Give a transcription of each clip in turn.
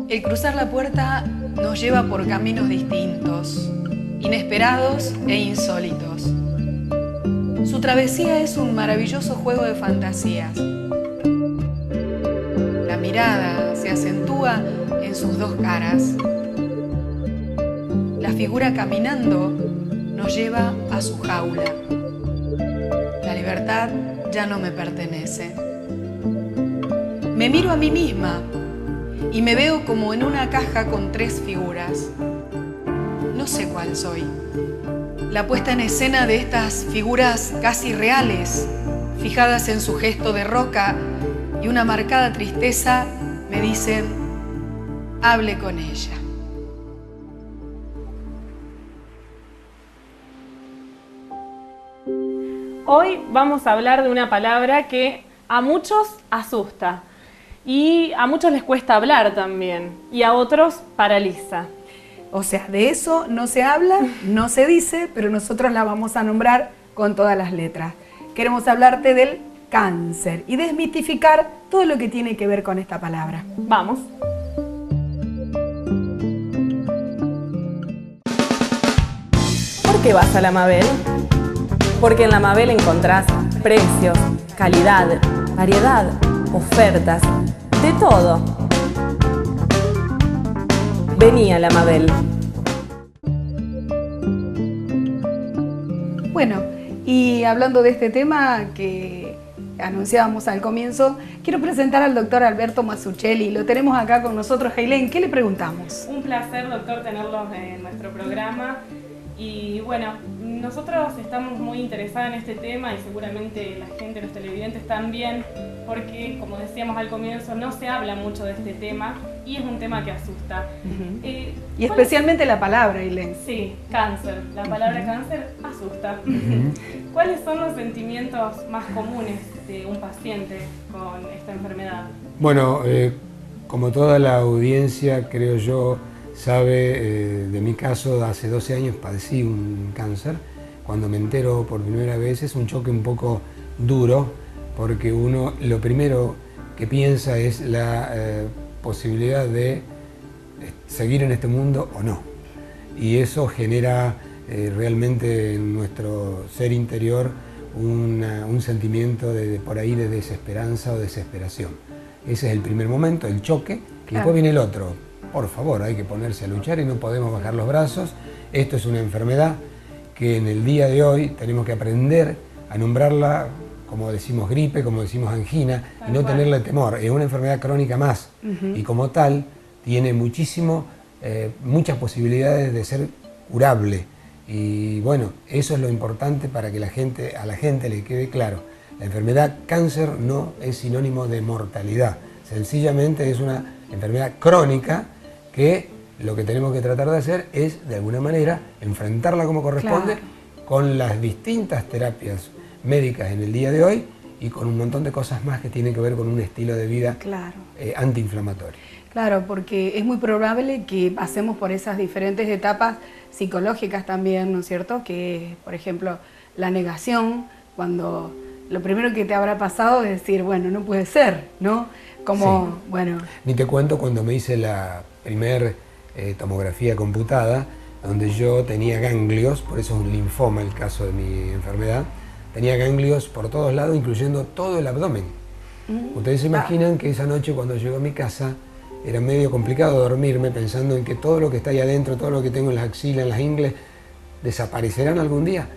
El cruzar la puerta nos lleva por caminos distintos, inesperados e insólitos. Su travesía es un maravilloso juego de fantasías. La mirada se acentúa en sus dos caras. La figura caminando nos lleva a su jaula. La libertad ya no me pertenece. Me miro a mí misma y me veo como en una caja con tres figuras. No sé cuál soy. La puesta en escena de estas figuras casi reales, fijadas en su gesto de roca y una marcada tristeza, me dicen, hable con ella. Hoy vamos a hablar de una palabra que a muchos asusta y a muchos les cuesta hablar también y a otros paraliza. O sea, de eso no se habla, no se dice, pero nosotros la vamos a nombrar con todas las letras. Queremos hablarte del cáncer y desmitificar todo lo que tiene que ver con esta palabra. Vamos. ¿Por qué vas a la Mabel? Porque en la Mabel encontrás precios, calidad, variedad, ofertas, de todo. Vení a la Mabel. Bueno, y hablando de este tema que anunciábamos al comienzo, quiero presentar al doctor Alberto Mazzucchelli. Lo tenemos acá con nosotros. Ailén, ¿qué le preguntamos? Un placer, doctor, tenerlos en nuestro programa. Y bueno, nosotros estamos muy interesados en este tema y seguramente la gente, los televidentes también, porque como decíamos al comienzo, no se habla mucho de este tema y es un tema que asusta. Y especialmente la palabra, Ailén. Sí, cáncer. La palabra cáncer asusta. ¿Cuáles son los sentimientos más comunes de un paciente con esta enfermedad? Bueno, como toda la audiencia, creo yo, sabe de mi caso, hace 12 años padecí un cáncer. Cuando me entero por primera vez es un choque un poco duro, porque uno lo primero que piensa es la posibilidad de seguir en este mundo o no. Y eso genera realmente en nuestro ser interior un sentimiento por ahí de desesperanza o desesperación. Ese es el primer momento, el choque, que después viene el otro. Por favor, hay que ponerse a luchar y no podemos bajar los brazos. Esto es una enfermedad que en el día de hoy tenemos que aprender a nombrarla como decimos gripe, como decimos angina, y no tenerle temor. Es una enfermedad crónica más y como tal tiene muchas posibilidades de ser curable. Y bueno, eso es lo importante para que a la gente le quede claro. La enfermedad cáncer no es sinónimo de mortalidad. Sencillamente es una enfermedad crónica que lo que tenemos que tratar de hacer es, de alguna manera, enfrentarla como corresponde, con las distintas terapias médicas en el día de hoy y con un montón de cosas más que tienen que ver con un estilo de vida antiinflamatorio. Claro, porque es muy probable que pasemos por esas diferentes etapas psicológicas también, ¿no es cierto? Que, por ejemplo, la negación, cuando lo primero que te habrá pasado es decir, bueno, no puede ser, ¿no? Como, sí. Bueno. Ni te cuento cuando me hice la primer tomografía computada, donde yo tenía ganglios, por eso es un linfoma el caso de mi enfermedad, tenía ganglios por todos lados, incluyendo todo el abdomen. Ustedes se imaginan que esa noche cuando llego a mi casa era medio complicado dormirme pensando en que todo lo que está ahí adentro, todo lo que tengo en las axilas, en las ingles, desaparecerán algún día.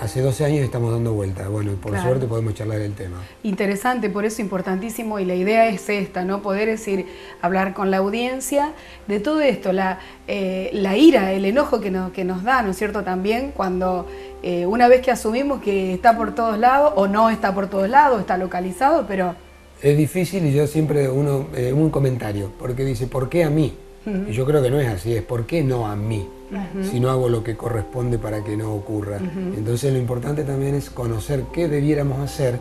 Hace 12 años estamos dando vuelta, bueno, por suerte podemos charlar del tema. Interesante, por eso importantísimo, y la idea es esta, ¿no? Poder hablar con la audiencia de todo esto, la ira, el enojo que nos da, ¿no es cierto? También cuando una vez que asumimos que está por todos lados, o no está por todos lados, está localizado, pero... Es difícil y yo siempre un comentario, porque dice, ¿por qué a mí? Y yo creo que no es así, es ¿por qué no a mí? Si no hago lo que corresponde para que no ocurra. Entonces lo importante también es conocer qué debiéramos hacer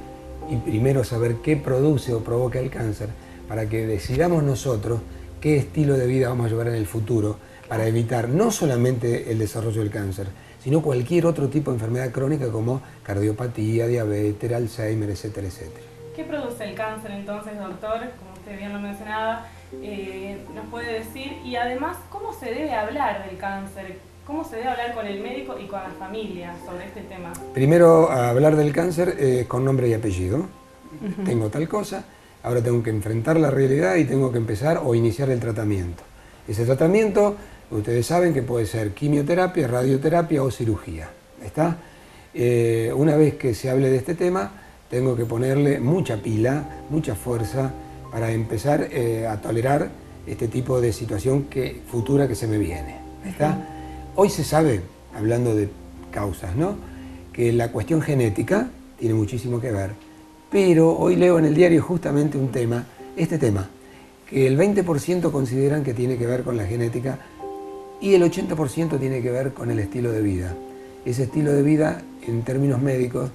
y primero saber qué produce o provoca el cáncer para que decidamos nosotros qué estilo de vida vamos a llevar en el futuro para evitar no solamente el desarrollo del cáncer, sino cualquier otro tipo de enfermedad crónica como cardiopatía, diabetes, Alzheimer, etcétera, etcétera. ¿Qué produce el cáncer entonces, doctor? Como usted bien lo mencionaba, nos puede decir, y además, ¿cómo se debe hablar del cáncer? ¿Cómo se debe hablar con el médico y con la familia sobre este tema? Primero, hablar del cáncer con nombre y apellido. Tengo tal cosa, ahora tengo que enfrentar la realidad y tengo que empezar o iniciar el tratamiento. Ese tratamiento, ustedes saben que puede ser quimioterapia, radioterapia o cirugía. ¿Está? Una vez que se hable de este tema, tengo que ponerle mucha pila, mucha fuerza para empezar a tolerar este tipo de situación futura que se me viene. ¿Está? Hoy se sabe, hablando de causas, ¿no?, que la cuestión genética tiene muchísimo que ver, pero hoy leo en el diario justamente este tema, que el 20% consideran que tiene que ver con la genética y el 80% tiene que ver con el estilo de vida. Ese estilo de vida, en términos médicos,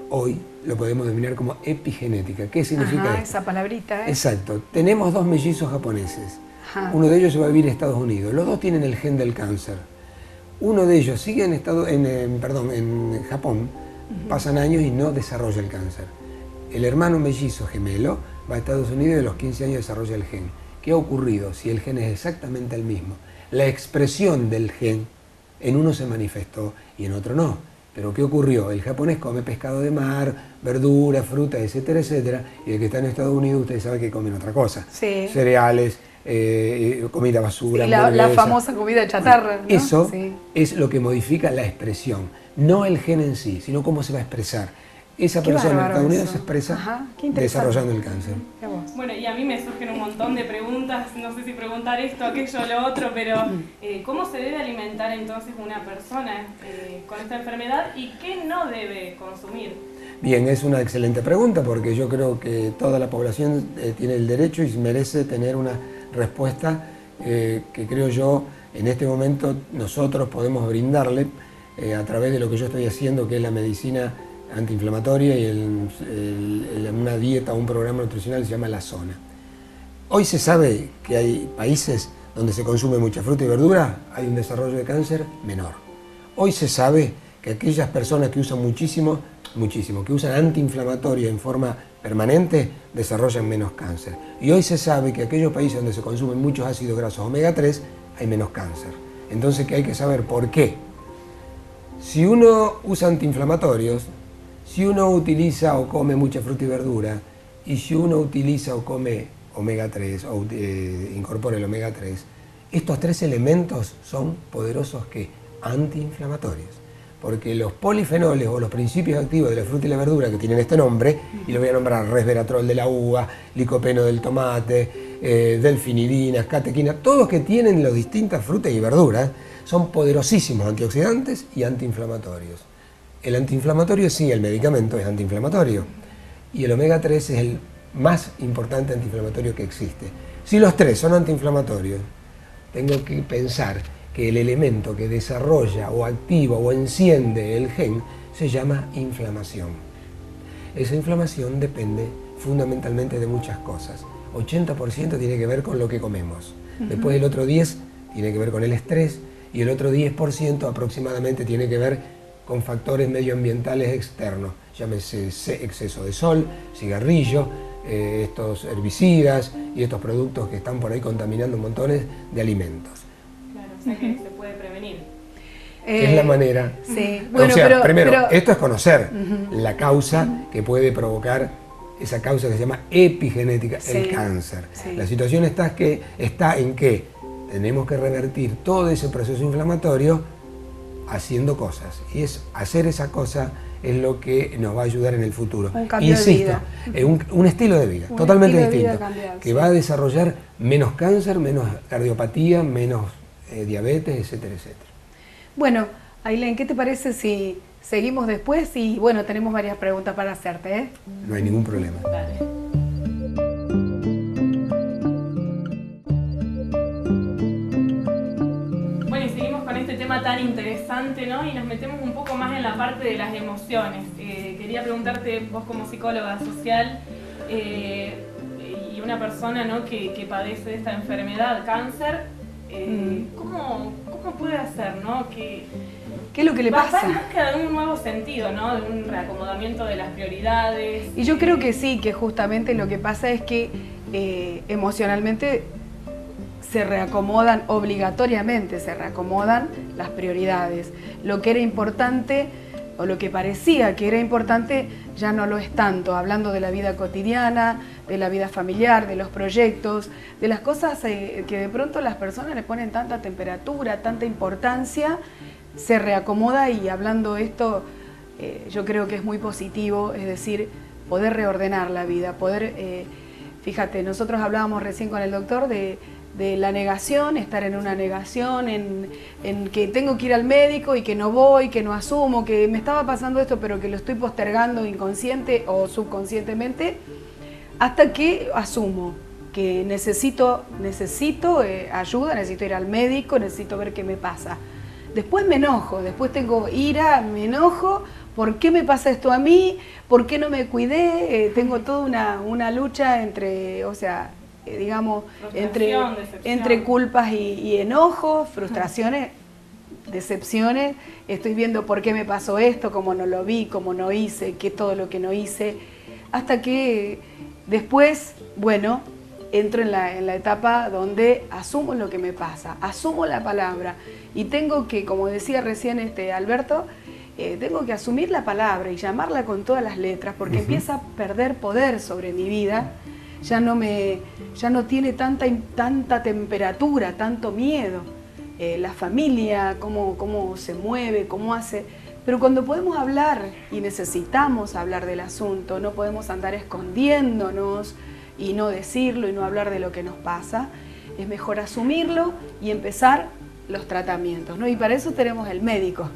hoy lo podemos denominar como epigenética. ¿Qué significa esto? Esa palabrita, ¿eh? Exacto. Tenemos 2 mellizos japoneses. Ajá. Uno de ellos se va a vivir a Estados Unidos. Los 2 tienen el gen del cáncer. Uno de ellos sigue en Japón, pasan años y no desarrolla el cáncer. El hermano mellizo gemelo va a Estados Unidos y a los 15 años desarrolla el gen. ¿Qué ha ocurrido si el gen es exactamente el mismo? La expresión del gen en uno se manifestó y en otro no. Pero ¿qué ocurrió? El japonés come pescado de mar, verduras, frutas, etcétera, etcétera, y el que está en Estados Unidos, ustedes saben que comen otra cosa. Sí. Cereales, comida basura, sí, la famosa comida chatarra, ¿no? Eso sí. es lo que modifica la expresión, no el gen en sí, sino cómo se va a expresar. Esa Qué persona en bárbaro Estados Unidos eso. se expresa Ajá, qué interesante. desarrollando el cáncer. Qué vos. Bueno, y a mí me surgen un montón de preguntas, no sé si preguntar esto, aquello, lo otro, pero ¿cómo se debe alimentar entonces una persona con esta enfermedad y qué no debe consumir? Bien, es una excelente pregunta porque yo creo que toda la población tiene el derecho y merece tener una respuesta que creo yo en este momento nosotros podemos brindarle a través de lo que yo estoy haciendo, que es la medicina antiinflamatoria y una dieta o un programa nutricional que se llama La Zona. Hoy se sabe que hay países donde se consume mucha fruta y verdura, hay un desarrollo de cáncer menor. Hoy se sabe que aquellas personas que usan muchísimo, que usan antiinflamatorio en forma permanente, desarrollan menos cáncer. Y hoy se sabe que aquellos países donde se consumen muchos ácidos grasos omega 3, hay menos cáncer. Entonces, ¿qué hay que saber? ¿Por qué? Si uno usa antiinflamatorios, si uno utiliza o come mucha fruta y verdura, y si uno utiliza o come omega 3 o incorpora el omega 3, estos 3 elementos son poderosos que antiinflamatorios. Porque los polifenoles o los principios activos de la fruta y la verdura que tienen este nombre, y lo voy a nombrar: resveratrol de la uva, licopeno del tomate, delfinidina, catequina, todos que tienen las distintas frutas y verduras, son poderosísimos antioxidantes y antiinflamatorios. El antiinflamatorio sí, el medicamento es antiinflamatorio. Y el omega 3 es el más importante antiinflamatorio que existe. Si los 3 son antiinflamatorios, tengo que pensar que el elemento que desarrolla o activa o enciende el gen se llama inflamación. Esa inflamación depende fundamentalmente de muchas cosas. 80% tiene que ver con lo que comemos. Después el otro 10% tiene que ver con el estrés y el otro 10% aproximadamente tiene que ver con factores medioambientales externos. Llámese exceso de sol, cigarrillo, estos herbicidas y estos productos que están por ahí contaminando montones de alimentos. Claro, o sea que se puede prevenir. ¿Qué es la manera? Sí. Bueno, o sea, pero, primero, esto es conocer la causa que puede provocar esa causa que se llama epigenética, sí, el cáncer. Sí. La situación está en que tenemos que revertir todo ese proceso inflamatorio haciendo cosas. Y hacer esa cosa es lo que nos va a ayudar en el futuro. Un cambio de vida. Un estilo de vida, Un totalmente estilo de vida distinto, cambiado, que sí. va a desarrollar menos cáncer, menos cardiopatía, menos diabetes, etcétera, etcétera. Bueno, Ailén, ¿qué te parece si seguimos después? Y bueno, tenemos varias preguntas para hacerte, ¿eh? No hay ningún problema. Dale. Bueno, y seguimos con este tema tan interesante, ¿no? Y nos metemos un poco más en la parte de las emociones. Quería preguntarte, vos como psicóloga social y una persona, ¿no?, que padece de esta enfermedad, cáncer, ¿cómo puede hacer, ¿no?, que ¿Qué es lo que le Va pasa? en búsqueda de un nuevo sentido, ¿no? De un reacomodamiento de las prioridades. Y yo creo que sí, que justamente lo que pasa es que emocionalmente se reacomodan, obligatoriamente se reacomodan las prioridades. Lo que era importante, o lo que parecía que era importante, ya no lo es tanto, hablando de la vida cotidiana, de la vida familiar, de los proyectos, de las cosas que de pronto las personas le ponen tanta temperatura, tanta importancia, se reacomoda. Y hablando esto, yo creo que es muy positivo, es decir, poder reordenar la vida, poder, fíjate, nosotros hablábamos recién con el doctor de la negación, estar en una negación, en que tengo que ir al médico y que no voy, que no asumo, que me estaba pasando esto pero que lo estoy postergando inconsciente o subconscientemente, hasta que asumo que necesito ayuda, necesito ir al médico, necesito ver qué me pasa. Después me enojo, después tengo ira, me enojo, ¿por qué me pasa esto a mí? ¿Por qué no me cuidé? Tengo toda una lucha entre, o sea, digamos, entre culpas y enojos, frustraciones, decepciones. Estoy viendo por qué me pasó esto, cómo no lo vi, cómo no hice, qué todo lo que no hice, hasta que después, bueno, entro en la etapa donde asumo lo que me pasa, asumo la palabra y tengo que, como decía recién Alberto, tengo que asumir la palabra y llamarla con todas las letras, porque empieza a perder poder sobre mi vida. Ya no tiene tanta temperatura, tanto miedo. La familia, cómo se mueve, cómo hace. Pero cuando podemos hablar y necesitamos hablar del asunto, no podemos andar escondiéndonos y no decirlo y no hablar de lo que nos pasa, es mejor asumirlo y empezar los tratamientos, ¿no? Y para eso tenemos el médico.